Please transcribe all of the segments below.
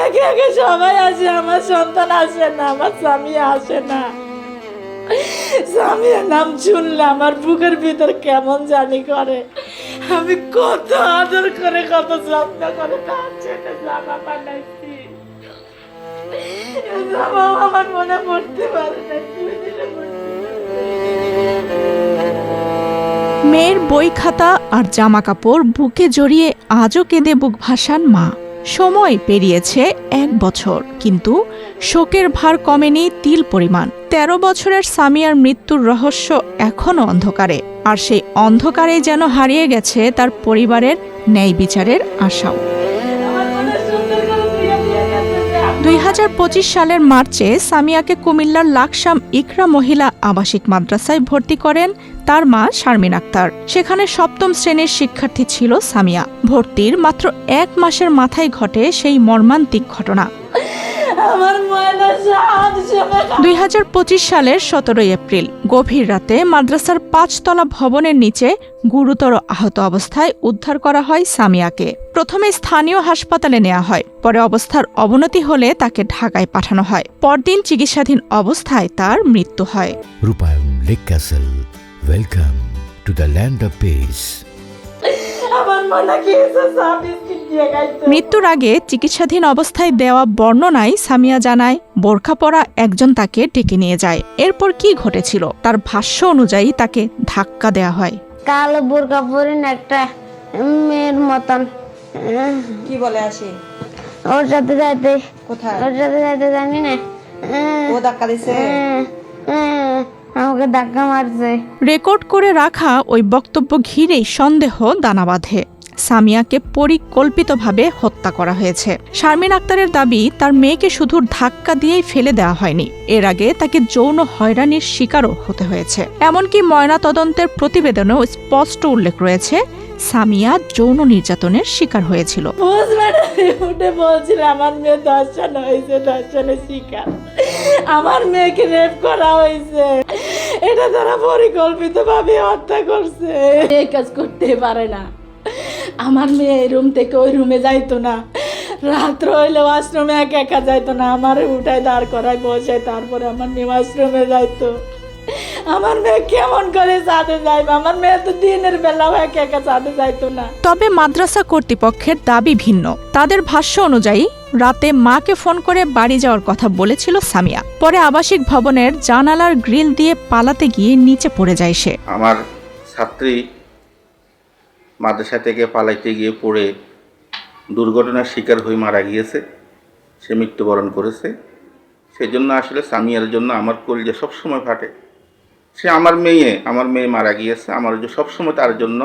একে একে সবাই আসে, আমার সন্তান আসে না, আমার স্বামী আসে না। স্বামীর নাম শুনলে আমার বুকের ভিতর কেমন জানি করে। আমি কত আদর করে, কত যত্ন করে তার জন্য জামা বানাইছি। জামা আমার মনে পড়তে পারে না, তুই দিলে পড়তে পারে। মেয়ের বই খাতা আর জামা কাপড় বুকে জড়িয়ে আজও কেঁদে বুক ভাসান মা। সময় পেরিয়েছে 1 বছর, কিন্তু শোকের ভার কমেনি তিল পরিমাণ। 13 বছরের সামিয়ার মৃত্যুর রহস্য এখনও অন্ধকারে, আর সেই অন্ধকারে যেন হারিয়ে গেছে তার পরিবারের ন্যায় বিচারের আশাও। 2025 সালের মার্চে সামিয়াকে কুমিল্লার লাকসাম ইকরা মহিলা আবাসিক মাদ্রাসায় ভর্তি করেন তার মা শারমিন আক্তার। সেখানে 7ম শ্রেণীর শিক্ষার্থী ছিল সামিয়া। ভর্তির মাত্র 1 মাসের মাথায় ঘটে সেই মর্মান্তিক ঘটনা। 2025 সালের 17 এপ্রিল গভীর রাতে মাদ্রাসার 5 তলা ভবনের নিচে গুরুতর আহত অবস্থায় উদ্ধার করা হয় সামিয়াকে। প্রথমে স্থানীয় হাসপাতালে নেওয়া হয়, পরে অবস্থার অবনতি হলে তাকে ঢাকায় পাঠানো হয়। পরদিন চিকিৎসাধীন অবস্থায় তার মৃত্যু হয়। রূপায়ণ lake castle, welcome to the land of piece. মৃত্যুর আগে চিকিৎসাধীন অবস্থায় দেওয়া বর্ণনায় সামিয়া জানায়, বোরখা পরা একজন তাকে ডেকে নিয়ে যায়। এরপর কি ঘটেছিল তার ভাষ্য অনুযায়ী তাকে ধাক্কা দেয়া হয়। কালো বোরকা পরে একটা মেয়ের মতন কি বলে আসি ওর সাথে যাইতে, কোথায় ওর সাথে যাইতে জানি না, ও ধাক্কা দিছে? আমাকে ধাক্কা মারছে। রেকর্ড করে রাখা ওই বক্তব্য ঘিরেই সন্দেহ দানা বাঁধে। সামিয়াকে পরিকল্পিতভাবে হত্যা করা হয়েছে। শারমিন আক্তারের দাবি, তার মেয়েকে শুধু ধাক্কা দিয়েই ফেলে দেওয়া হয়নি, এর আগে তাকে যৌন হয়রানির শিকারও হতে হয়েছে। এমনকি ময়নাতদন্তের প্রতিবেদনেও স্পষ্ট উল্লেখ রয়েছে সামিয়া যৌন নির্যাতনের শিকার হয়েছিল। উঠে বলছিল আমার মেয়ে ধর্ষণ হয়েছে, ধর্ষণের শিকার, আমার মেয়েকে রেপ করা হয়েছে, এটা তারা পরিকল্পিতভাবে হত্যা করছে। এই কাজ করতে পারে না। আমার মেয়ে এই রুম থেকে ওই রুমে যাইতো না, রাত্র হইলে ওয়াশরুমে একা একা যাইতো না, আমার উঠায় দাঁড় করায় বসায়, তারপরে আমার মেয়ে ওয়াশরুমে যাইতো। আমার মেয়ে কেমন করে ছাদে যাইবে? আমার মেয়ে তো দিনের বেলাও একা একা ছাদে যাইতো না। তবে মাদ্রাসা কর্তৃপক্ষের দাবি ভিন্ন। তাদের ভাষ্য অনুযায়ী রাতে মাকে ফোন করে বাড়ি যাওয়ার কথা বলেছিল সামিয়া। পরে আবাসিক ভবনের জানালার গ্রিল দিয়ে পালাতে গিয়ে নিচে পড়ে যায় সে। আমার ছাত্রী মাদ্রাসা থেকে পালাইতে গিয়ে পড়ে দুর্ঘটনার শিকার হয়ে মারা গিয়েছে, সে মৃত্যুবরণ করেছে। সেজন্য আসলে সামিয়ার জন্য আমার কলিজা সবসময় ফাটে। সে আমার মেয়ে মারা গিয়েছে, আমার সবসময় তার জন্য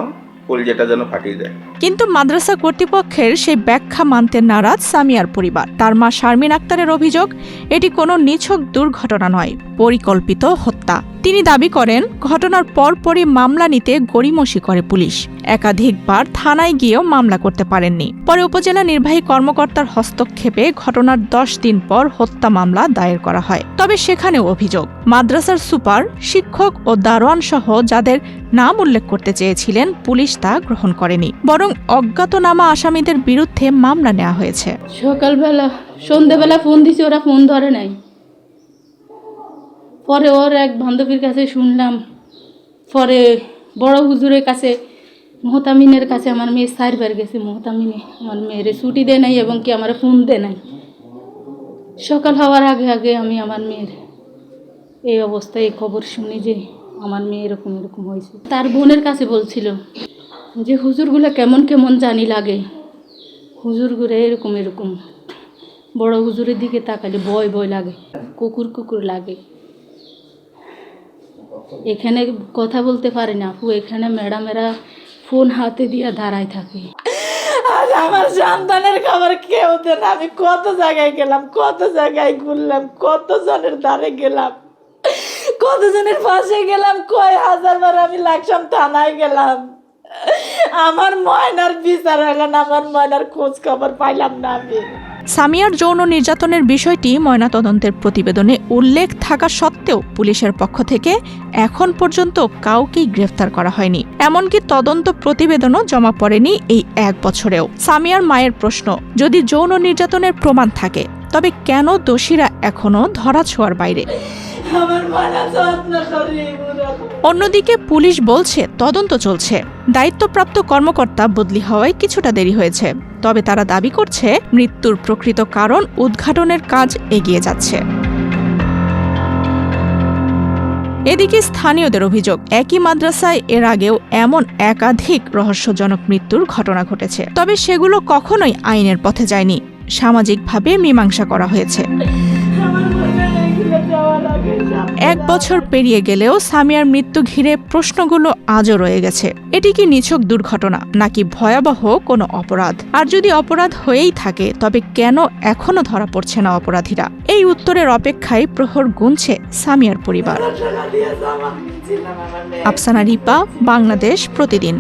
কলিজাটা যেন ফাটিয়ে দেয়। কিন্তু মাদ্রাসা কর্তৃপক্ষের সেই ব্যাখ্যা মানতে নারাজ সামিয়ার পরিবার। তার মা শারমিন আক্তারের অভিযোগ, এটি কোনো নিছক দুর্ঘটনা নয়, পরিকল্পিত হত্যা। তিনি দাবি করেন, ঘটনার পরপরই মামলা নিতে গড়িমসি করে পুলিশ। একাধিকবার থানায় গিয়েও মামলা করতে পারেননি। পরে উপজেলা নির্বাহী কর্মকর্তার হস্তক্ষেপে ঘটনার 10 দিন পর হত্যা মামলা দায়ের করা হয়। তবে সেখানেও অভিযোগ, মাদ্রাসার সুপার, শিক্ষক ও দারোয়ান সহ যাদের নাম উল্লেখ করতে চেয়েছিলেন পুলিশ তা গ্রহণ করেনি, বরং অজ্ঞাতনামা আসামিদের বিরুদ্ধে মামলা নেওয়া হয়েছে। সকালবেলা সন্ধ্যেবেলা ফোন দিছি, ওরা ফোন ধরে নাই। পরে ওর এক বান্ধবীর কাছে শুনলাম, পরে বড় হুজুরের কাছে, মোহতামিনের কাছে আমার মেয়ে সাইরবার গেছে। মোহতামিনে আমার মেয়েরে ছুটি দেয় নাই এবং কি আমার ফোন দেয় নাই। সকাল হওয়ার আগে আগে আমি আমার মেয়ের এই অবস্থায় এই খবর শুনি যে আমার মেয়ে এরকম এরকম হয়েছে। তার বোনের কাছে বলছিল যে হুজুরগুলো কেমন কেমন জানি লাগে, হুজুরগুলো এরকম এরকম, বড় হুজুরের দিকে তাকালে ভয় ভয় লাগে, কুকুর কুকুর লাগে। এখানে কথা বলতে পারে না আপু, এখানে ম্যাডামেরা ফোন হাতে দিয়ে দাঁড়ায় থাকে। আজ আমার সন্তানের খবর কেউ দেন। আমি কত জায়গায় গেলাম, কত জায়গায় ঘুরলাম, কত জনের দ্বারে গেলাম, কতজনের পাশে গেলাম, কয় হাজারবার আমি লাকসাম থানায় গেলাম। আমার ময়নার বিচার হইল না, আমার ময়নার খোঁজ খবর পাইলাম না আমি। সামিয়ার যৌন নির্যাতনের বিষয়টি ময়নাতদন্তের প্রতিবেদনে উল্লেখ থাকা সত্ত্বেও পুলিশের পক্ষ থেকে এখন পর্যন্ত কাউকেই গ্রেফতার করা হয়নি। এমনকি তদন্ত প্রতিবেদনও জমা পড়েনি এই 1 বছরেও। সামিয়ার মায়ের প্রশ্ন, যদি যৌন নির্যাতনের প্রমাণ থাকে তবে কেন দোষীরা এখনো ধরাছোঁয়ার বাইরে? আমার মারা যত্ন করি। অন্যদিকে পুলিশ বলছে তদন্ত চলছে, দায়িত্বপ্রাপ্ত কর্মকর্তা বদলি হওয়ায় কিছুটা দেরি হয়েছে, তবে তারা দাবি করছে মৃত্যুর প্রকৃত কারণ উদ্ঘাটনের কাজ এগিয়ে যাচ্ছে। এদিকে স্থানীয়দের অভিযোগ, একই মাদ্রাসায় এর আগেও এমন একাধিক রহস্যজনক মৃত্যুর ঘটনা ঘটেছে, তবে সেগুলো কখনোই আইনের পথে যায়নি, সামাজিকভাবে মীমাংসা করা হয়েছে। 1 বছর পেরিয়ে গেলেও সামিয়ার মৃত্যু ঘিরে প্রশ্নগুলো আজও রয়ে গেছে। এটি কি নিছক দুর্ঘটনা নাকি ভয়াবহ কোনো অপরাধ? আর যদি অপরাধ হয়েই থাকে তবে কেন এখনো ধরা পড়ছে না অপরাধীরা? এই উত্তরের অপেক্ষায় প্রহর গুনছে সামিয়ার পরিবার। আফসানা রিপা, বাংলাদেশ প্রতিদিন।